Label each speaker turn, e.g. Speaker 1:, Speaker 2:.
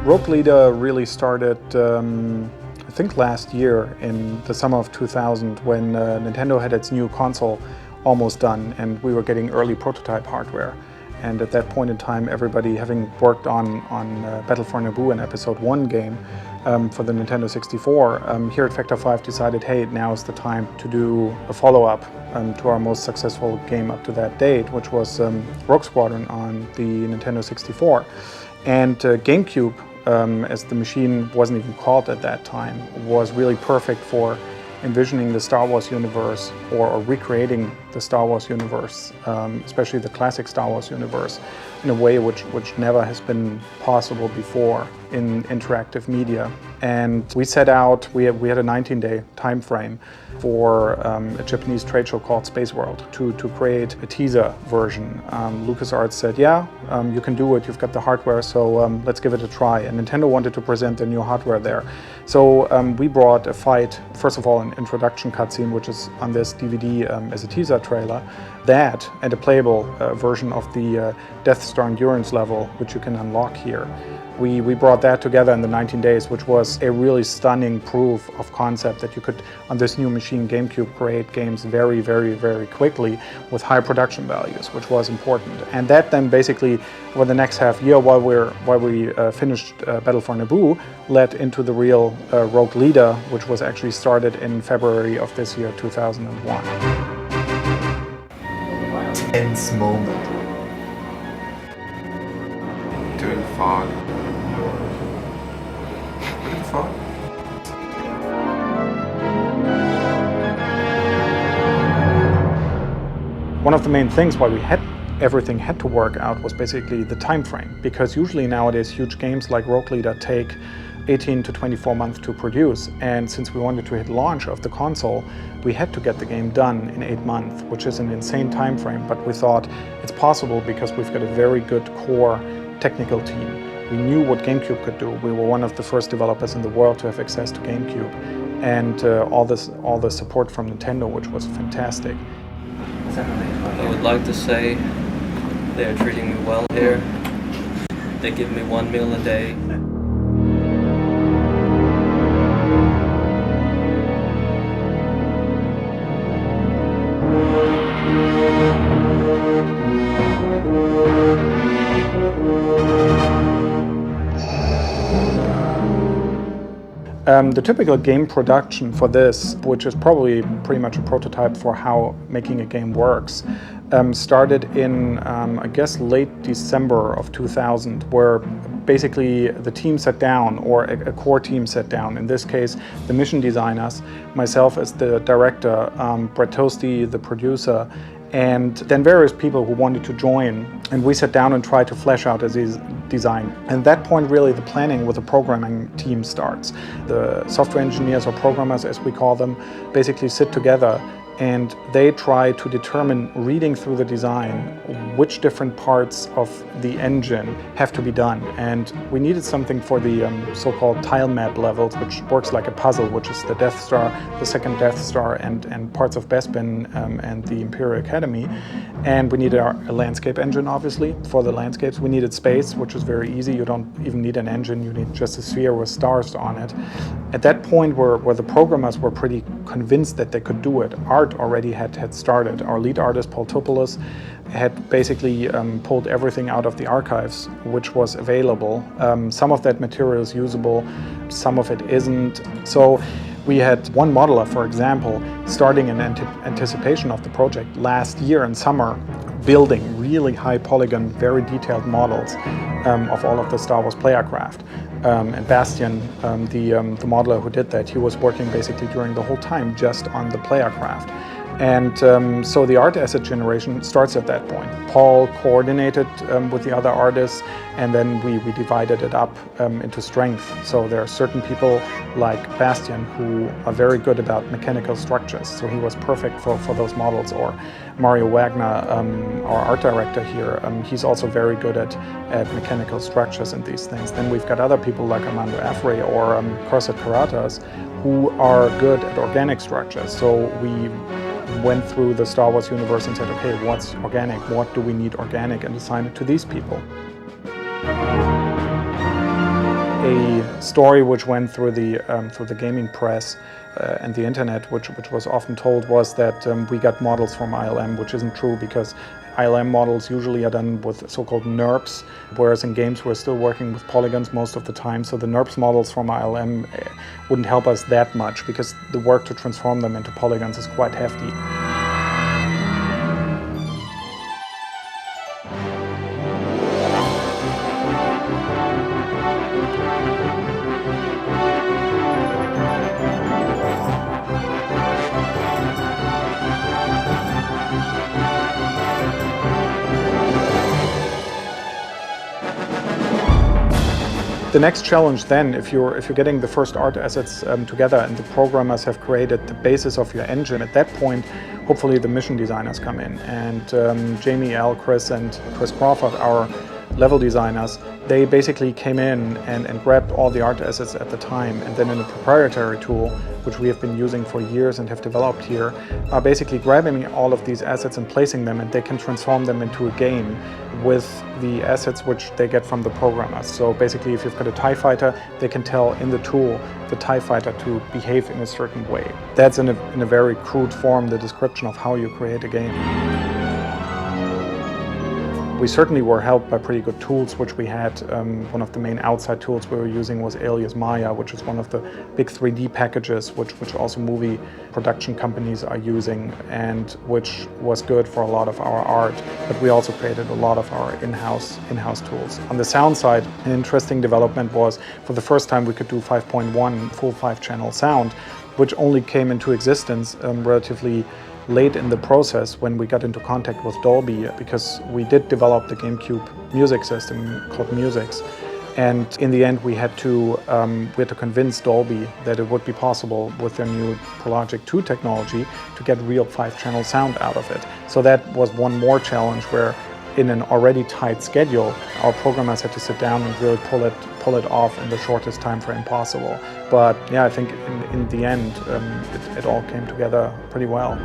Speaker 1: Rogue Leader really started, I think last year in the summer of 2000 when Nintendo had its new console almost done and we were getting early prototype hardware. And at that point in time, everybody, having worked on Battle for Naboo, an Episode 1 game for the Nintendo 64, here at Factor 5 decided, hey, now is the time to do a follow-up to our most successful game up to that date, which was Rouge Squadron on the Nintendo 64. And Gamecube, as the machine wasn't even called at that time, was really perfect for envisioning the Star Wars universe or recreating the Star Wars universe, especially the classic Star Wars universe, in a way which never has been possible before in interactive media. And we set out, we had a 19-day time frame for a Japanese trade show called Space World to create a teaser version. LucasArts said, yeah, you can do it, you've got the hardware, so let's give it a try. And Nintendo wanted to present their new hardware there. So we brought a fight, first of all an introduction cutscene, which is on this DVD as a teaser trailer, that and a playable version of the Death Star endurance level, which you can unlock here. We brought that together in the 19 days, which was a really stunning proof of concept that you could, on this new machine, Gamecube, create games very, very, very quickly with high production values, which was important. And that then basically, over the next half year, while we finished Battle for Naboo, led into the real Rogue Leader, which was actually started in February of this year, 2001.
Speaker 2: Tense moment.
Speaker 3: Doing fog. Doing fog?
Speaker 1: One of the main things why everything had to work out was basically the time frame, because usually nowadays huge games like Rogue Leader take 18 to 24 months to produce, and since we wanted to hit launch of the console, we had to get the game done in 8 months, which is an insane time frame, but we thought it's possible because we've got a very good core technical team. We knew what Gamecube could do. We were one of the first developers in the world to have access to Gamecube, and all the support from Nintendo, which was fantastic.
Speaker 4: I would like to say they are treating me well here. They give me 1 meal a day.
Speaker 1: The typical game production for this, which is probably pretty much a prototype for how making a game works, started in, I guess, late December of 2000, where basically the team sat down, or a core team sat down. In this case, the mission designers, myself as the director, Brett Toasty, the producer, and then various people who wanted to join. And we sat down and tried to flesh out a design. And at that point, really, the planning with the programming team starts. The software engineers, or programmers as we call them, basically sit together and they try to determine, reading through the design, which different parts of the engine have to be done. And we needed something for the so-called tile map levels, which works like a puzzle, which is the Death Star, the second Death Star, and parts of Bespin and the Imperial Academy. And we needed a landscape engine, obviously, for the landscapes. We needed space, which is very easy. You don't even need an engine, you need just a sphere with stars on it. At that point, where the programmers were pretty convinced that they could do it, art already had started. Our lead artist, Paul Topoulos, had basically pulled everything out of the archives, which was available. Some of that material is usable, some of it isn't. So we had one modeler, for example, starting in anticipation of the project last year in summer, building really high polygon, very detailed models of all of the Star Wars player craft. And Bastian, the modeler who did that, he was working basically during the whole time just on the player craft. And so the art asset generation starts at that point. Paul coordinated with the other artists, and then we divided it up into strength. So there are certain people like Bastian who are very good about mechanical structures, so he was perfect for those models. Or Mario Wagner, our art director here, he's also very good at mechanical structures and these things. Then we've got other people like Armando Afre or Corsat Karatas who are good at organic structures. So we went through the Star Wars universe and said, okay, what's organic? What do we need organic? And assigned it to these people. a story which went through the gaming press and the internet, which was often told, was that we got models from ILM, which isn't true, because ILM models usually are done with so-called NURBS, whereas in games we're still working with polygons most of the time. So the NURBS models from ILM wouldn't help us that much, because the work to transform them into polygons is quite hefty. The next challenge then, if you're getting the first art assets together and the programmers have created the basis of your engine, at that point, hopefully the mission designers come in. And Jamie, Al, Chris, and Chris Crawford, our level designers, they basically came in and grabbed all the art assets at the time, and then in a proprietary tool, which we have been using for years and have developed here, are basically grabbing all of these assets and placing them, and they can transform them into a game with the assets which they get from the programmers. So basically, if you've got a TIE fighter, they can tell in the tool the TIE fighter to behave in a certain way. That's in a very crude form the description of how you create a game. We certainly were helped by pretty good tools which we had. One of the main outside tools we were using was Alias Maya, which is one of the big 3D packages which also movie production companies are using, and which was good for a lot of our art. But we also created a lot of our in-house tools. On the sound side, an interesting development was, for the first time we could do 5.1 full 5-channel sound, which only came into existence relatively late in the process when we got into contact with Dolby, because we did develop the Gamecube music system called Musics, and in the end we had to convince Dolby that it would be possible with their new ProLogic 2 technology to get real 5-channel sound out of it. So that was one more challenge, where in an already tight schedule, our programmers had to sit down and really pull it off in the shortest time frame possible. But yeah, I think in the end it all came together pretty well.